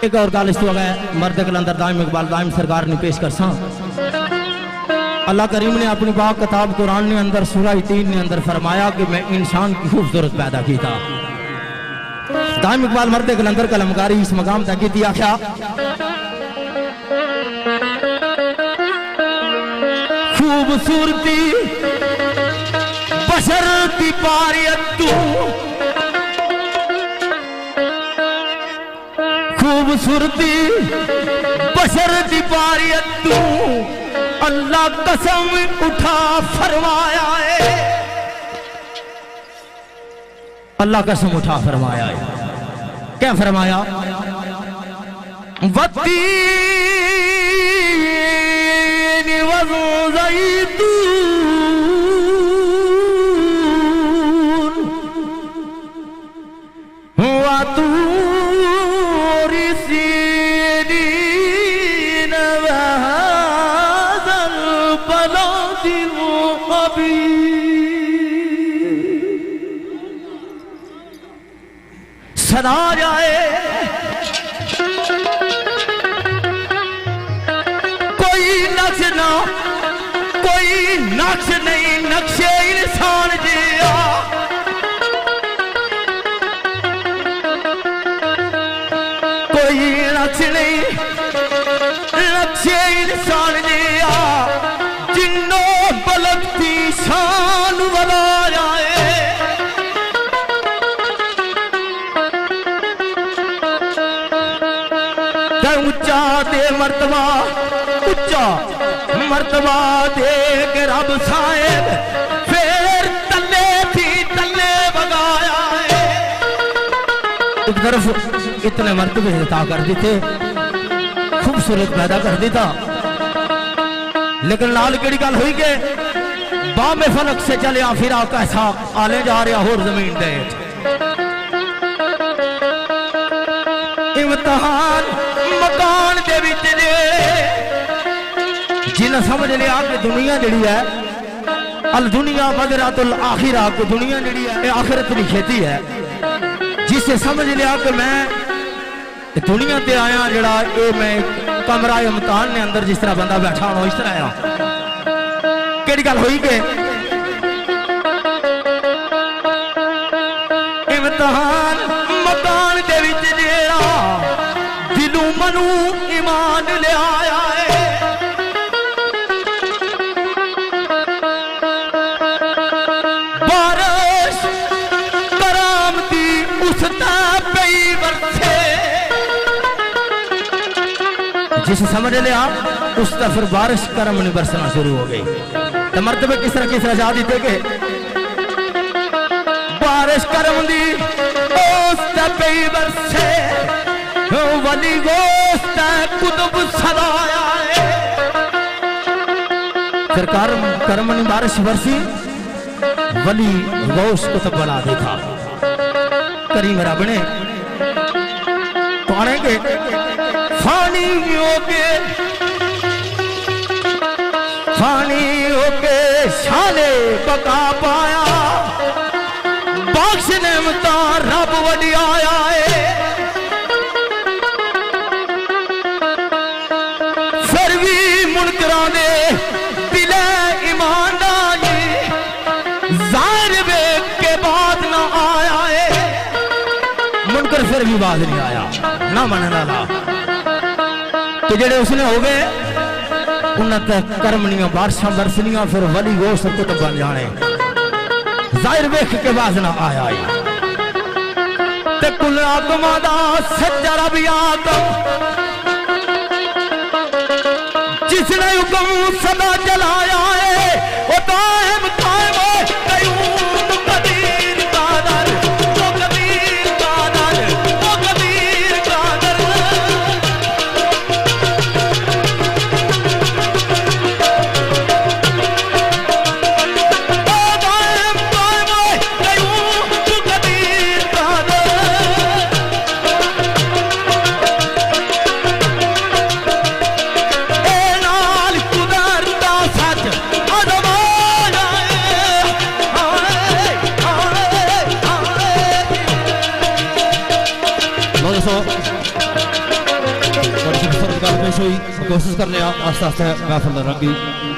एक और गाल इस वगैरह मर्द कलंदर दाइम इकबाल दाइम सरकार ने पेश कर सा। अल्लाह करीम ने अपनी पाक किताब कुरान ने अंदर सूरह 3 ने अंदर फरमाया कि मैं इंसान की खूबसूरत पैदा की था। दाइम इकबाल मर्द कलंदर कलमकारी इस मकाम तक की दिया क्या खूबसूरती बशर की पारियत तू खूबसूरती बशर की पारियत तू अल्लाह कसम उठा फरमाया है। अल्लाह कसम उठा फरमाया है। क्या फरमाया वत्तीन वज़ैतून व तूरी सीनीन व हाज़ल बलदिल मुक़द्दस सदा जाए कोई नक्श नहीं नक्शे इंसान जिया कोई नक्श नहीं नक्शे इंसान जिया जिन्नो बलद की शान वाला जाए। ऊंचा दे मर्तबा उच्चा मर्तबा दे के रब साहेब फिर तले थी तले बगाया है। एक तरफ इतने मर्तबे अता कर देते खूबसूरत पैदा कर देता लेकिन लाल केड़ी गल हुई के बामे फलक से चलिया फिरा कैसा आले जा रहा होर जमीन दे इम्तिहान मकान दे विच जिन्हें समझ लिया कि दुनिया जी है अल दुनिया मदरातुल आखिरा को दुनिया जी है आखिरत की खेती है। जिसे समझ लिया कि मैं दुनिया ते आया जड़ा ये मैं कमरा इम्तिहान ने अंदर जिस तरह बंदा बैठा हो इस तरह आया केड़ी गल हुई के इम्तिहान मकान दे विच जेड़ा दिलू मनू ईमान ले आया है। जिसे समझ लिया उसका फिर बारिश करम नहीं बरसना शुरू हो गई। तो मर्तबे किस तरह जा दी थे के बारिश करम दी बरसे वली गोश्त कुतुब सदाया है। फिर करम नहीं बारिश बरसी वली गोश्त कुतुब बना देता करीम रब ने पढ़ेंगे फानी होके शाने बका पाया बख्श नेमता रब वडियाया है। फिर भी मुनकरां दे दिले ईमान जी ज़ाहिर वेख के बाद ना आया है। मुनकर फिर भी बाद नहीं आया ना मनने वाला तो जेड़े उसने हो गए उन्हें करमनिया बारिशां बरसनिया फिर वली गोश्त कुतुब बन जाने जाहिर वेख के बाद ना आया ते कुल आदमा दा सच्चा रब आदम जिसने हुक्म सदा चलाया है वो दायम कायम है कयूम कदीर कादर वो कबीर कादर वो कबीर कादर हमेशा ही कोशिश करने आस्ते आस्ते महफिल रंगी